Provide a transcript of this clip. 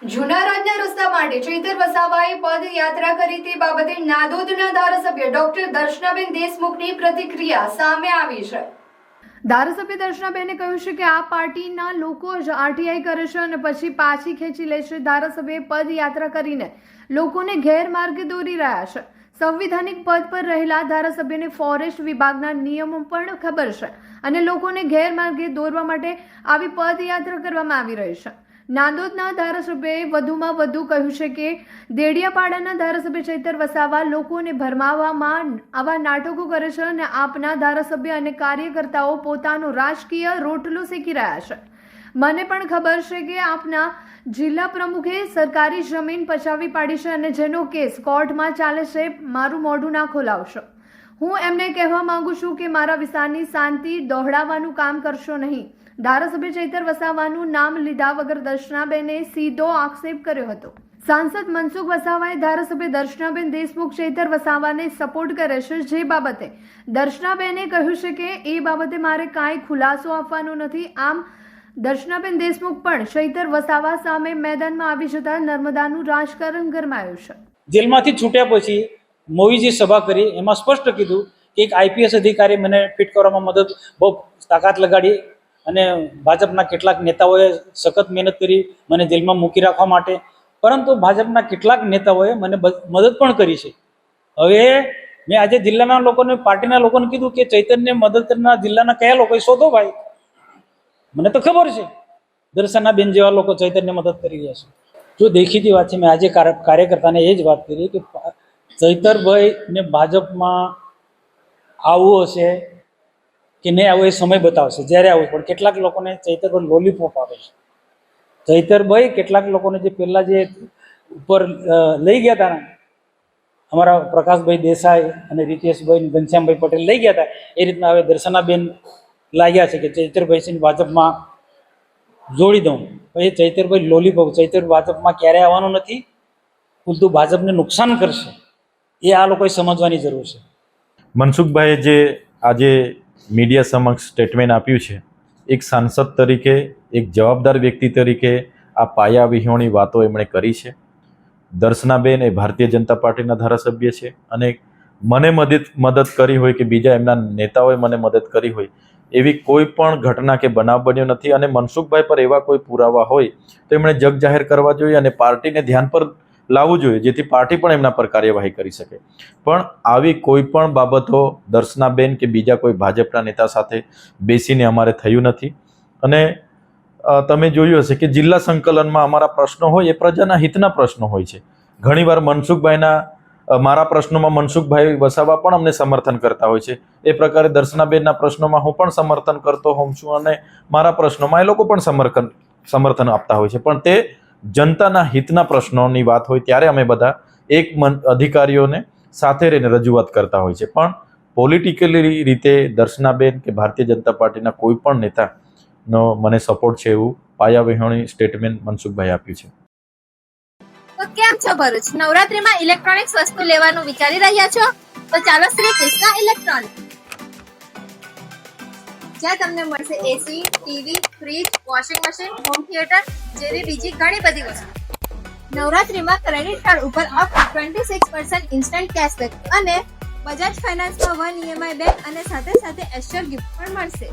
જૂના રાજના રસ્તા માટે ચૈતર વસાવાએ પદયાત્રા કરી તે બાબતે નાદોદના ધારાસભ્ય ડોક્ટર દર્શનાબેન દેશમુખની પ્રતિક્રિયા સામે આવી છે। ધારાસભ્ય દર્શનાબેને કહ્યું છે કે આ પાર્ટીના લોકો જ આરટીઆઈ કરે છે અને પછી પાછી ખેંચી લે છે। ધારાસભ્યએ પદયાત્રા કરીને લોકોને ગેરમાર્ગે દોરી રહ્યા છે। સંવિધાનિક પદ પર રહેલા ધારાસભ્યને ફોરેસ્ટ વિભાગના નિયમો પણ ખબર છે અને લોકોને ગેરમાર્ગે દોરવા માટે આવી પદયાત્રા કરવામાં આવી રહી છે। નાંદોદના ધારાસભ્યએ વધુમાં વધુ કહ્યું છે કે દેડિયાપાડાના ધારાસભ્ય ચૈતર વસાવા લોકોને ભરમાવવામાં આવા નાટકો કરે છે અને આપના ધારાસભ્ય અને કાર્યકર્તાઓ પોતાનો રાજકીય રોટલો શેકી રહ્યા છે। મને પણ ખબર છે કે આપના જિલ્લા પ્રમુખે સરકારી જમીન પચાવી પાડી છે અને જેનો કેસ કોર્ટમાં ચાલે છે। મારું મોઢું ના ખોલાવશો। હું એમને કહેવા માંગુ છું કે મારા વિસ્તારની શાંતિ દોહડાવવાનું કામ કરશો નહીં। ધારાસભ્ય ચૈતર વસાવાનું નામ લીધા વગર દર્શનાબેને સીધો આક્ષેપ કર્યો હતો। સાંસદ મનસુખ વસાવાએ ધારાસભ્ય દર્શનાબેન દેશમુખ ચૈતર વસાવાને સપોર્ટ કરે છે, જે બાબતે દર્શનાબેને કહ્યું છે કે એ બાબતે મારે કાંઈ ખુલાસો આપવાનો નથી। આમ દર્શનાબેન દેશમુખ પણ ચૈતર વસાવા સામે મેદાનમાં આવી જતા નર્મદાનું રાજકારણ ગરમાયું છે। જેલમાંથી છૂટ્યા પછી મોવીજી સભા કરી, એમાં સ્પષ્ટ કીધું કે એક આઈપીએસ અધિકારી મને ફિટ કરવામાં મદદ બહુ તાકાત લગાડી અને ભાજપના કેટલાક નેતાઓએ સખત મહેનત કરી મને જેલમાં મૂકી રાખવા માટે, પરંતુ ભાજપના કેટલાક નેતાઓએ મને મદદ પણ કરી છે। હવે મેં આજે જિલ્લાના લોકોને, પાર્ટીના લોકોને કીધું કે ચૈતન્ય મદદ કરનાર જિલ્લાના કયા લોકો શોધો ભાઈ। મને તો ખબર છે દર્શનાબેન જેવા લોકો ચૈતન્ય મદદ કરી રહ્યા છે। જો દેખીતી વાત છે, મેં આજે કાર્યકર્તાને એ જ વાત કરી કે ચૈતરભાઈને ભાજપમાં આવવું હશે કે નહીં આવું એ સમય બતાવશે, જ્યારે આવું। પણ કેટલાક લોકોને ચૈતરભાઈ લોલીપોપ આવે છે। ચૈતરભાઈ કેટલાક લોકોને જે પહેલાં જે ઉપર લઈ ગયા હતા ને, અમારા પ્રકાશભાઈ દેસાઈ અને રીતેશભાઈ ઘનશ્યામભાઈ પટેલ લઈ ગયા હતા, એ રીતના હવે દર્શનાબેન લાગ્યા છે કે ચૈતરભાઈ ભાજપમાં જોડી દઉં। એ ચૈતરભાઈ લોલીપોપ, ચૈતર ભાજપમાં ક્યારેય આવવાનું નથી, ઉલટું ભાજપને નુકસાન કરશે, એ આ લોકોએ સમજવાની જરૂર છે। મનસુખભાઈએ જે આજે મીડિયા સમક્ષ સ્ટેટમેન્ટ આપ્યું છે, એક સાંસદ તરીકે, એક જવાબદાર વ્યક્તિ તરીકે આ પાયા વિહોણી વાતો એમણે કરી છે। દર્શનાબેન એ ભારતીય જનતા પાર્ટીના ધારાસભ્ય છે અને મને મદદ કરી હોય કે બીજા એમના નેતાઓએ મને મદદ કરી હોય એવી કોઈ પણ ઘટના કે બનાવ બન્યો નથી। અને મનસુખભાઈ પર એવા કોઈ પુરાવા હોય તો એમણે જગ જાહેર કરવા જોઈએ અને પાર્ટીને ધ્યાન પર લાવવું જોઈએ, જેથી પાર્ટી પણ એમના પર કાર્યવાહી કરી શકે। પણ આવી કોઈ પણ બાબતો દર્શનાબેન કે બીજા કોઈ ભાજપના નેતા સાથે બેસીને અમારે થયું નથી। અને તમે જોયું હશે કે જિલ્લા સંકલનમાં અમારા પ્રશ્નો હોય એ પ્રજાના હિતના પ્રશ્નો હોય છે। ઘણીવાર મારા પ્રશ્નોમાં મનસુખભાઈ વસાવા પણ અમને સમર્થન કરતા હોય છે, એ પ્રકારે દર્શનાબેનના પ્રશ્નોમાં હું પણ સમર્થન કરતો હોઉં છું અને મારા પ્રશ્નોમાં એ લોકો પણ સમર્થન આપતા હોય છે। પણ તે જનતાના હિતના પ્રશ્નોની વાત હોય ત્યારે અમે બધા એક અધિકારીઓને સાથે રહીને રજૂઆત કરતા હોય છે। પણ પોલિટિકલી રીતે દર્શનાબેન કે ભારતીય જનતા પાર્ટીના કોઈ પણ નેતાનો મને સપોર્ટ છે એવું પાયાવિહોણી સ્ટેટમેન્ટ મનસુખભાઈ આપ્યું છે। તો કેમ છો ભરૂચ? નવરાત્રીમાં ઇલેક્ટ્રોનિક્સ વસ્તુ લેવાનું વિચારી રહ્યા છો? તો ચાલો શ્રી કૃષ્ણ ઇલેક્ટ્રોનિક, જ્યાં તમને મળશે AC, TV, fridge, washing machine, home theatre જેવી બીજી ઘણી બધી વસ્તુ। નવરાત્રીમાં ક્રેડિટ કાર્ડ ઉપર અપ ટુ 26% ઇન્સ્ટન્ટ કેશબેક અને બજાજ ફાઇનાન્સમાં 1 EMI બેક અને સાથે સાથે એશ્યોર ગિફ્ટ પણ મળશે।